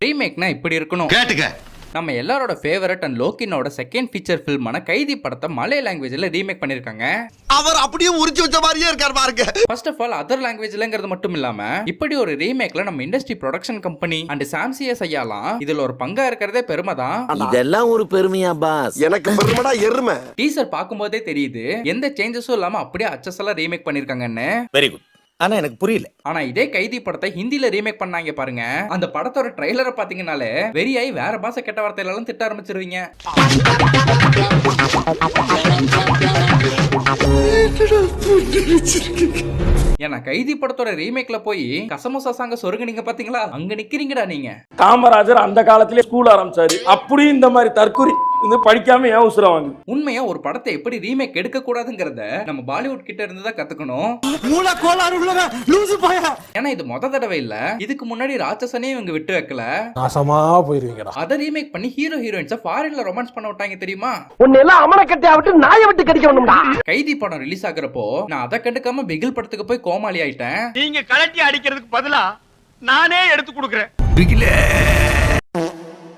ரீமேக்னா இப்படி இருக்கணும். கேட்டுக்க. நம்ம எல்லாரோட ஃபேவரட் அண்ட் லோக்கினோட செகண்ட் ஃபீச்சர் ஃபில்மான கைதி படத்தை மலை லாங்குவேஜ்ல ரீமேக் பண்ணிருக்காங்க. அவர் அப்படியே உரிச்சு வச்ச மாதிரியே இருக்கார் பாருங்க. ஃபர்ஸ்ட் ஆஃப் ஆல் அதர் லாங்குவேஜ்லங்கிறது மட்டும் இல்லாம இப்படி ஒரு ரீமேக்ல நம்ம இண்டஸ்ட்ரி ப்ரொடக்ஷன் கம்பெனி அண்ட் சாம்சிஎஸ் ஐயாலாம் இதுல ஒரு பங்கா இருக்கிறதே பெருமை தான். இதெல்லாம் ஒரு பெருமையா பாஸ்? எனக்கு பெருமைடா எருமை. டீசர் பார்க்கும்போதே தெரியுது எந்த சேஞ்சஸும் இல்லாம அப்படியே அச்சஸெல்லாம் ரீமேக் பண்ணிருக்காங்கன்னு. Very good. ஆனா எனக்கு புரியல. ஆனா இதே கைதி படத்தை ஹிந்தில ரீமேக் பண்ணாங்க பாருங்க. அந்த படத்தோட ட்ரைலரை பாத்தீங்கன்னாலே வெறியாய் வேற பாஷை கெட்ட வார்த்தையில எல்லாம் திட்ட ஆரம்பிச்சிருவீங்க. ஏன்னா கைதி படத்தோட ரீமேக்ல போய் கசமுசா சாங்க சொருங்குனீங்க பாத்தீங்களா, அங்க நிக்கிறீங்கடா நீங்க. காமராஜர் அந்த காலத்திலே ஸ்கூல் ஆரம்பிச்சாரு. அப்படி இந்த மாதிரி தற்கொலை படிக்காம ஏன் உசுரம் வாங்க. உண்மையா ஒரு படத்தை எப்படி ரீமேக் எடுக்க கூடாதுங்கிறத நம்ம பாலிவுட் கிட்ட இருந்து தான் கத்துக்கணும். ஏன்னா இது மொத தடவை இல்ல, இதுக்கு முன்னாடி ராட்சசனே இவங்க விட்டு வைக்கல. நாசமா போயிருவீங்கடா. அதை ரீமேக் பண்ணி ஹீரோ ஹீரோயின்ஸ ஃபாரின்ல ரொமான்ஸ் பண்ண விட்டாங்க தெரியுமா? உன்னை எல்லாம் அமன கட்டையா விட்டு நாயை விட்டு கடிக்க வேணும்டா. கைதி படம் ரிலீஸ் ஆகுறப்போ நான் அதை கண்டுக்காம பிகில் படத்துக்கு போய் கோமாளி ஆயிட்டேன். நீங்க கலட்டி அடிக்கிறதுக்கு பதிலா நானே எடுத்து கொடுக்குறேன்.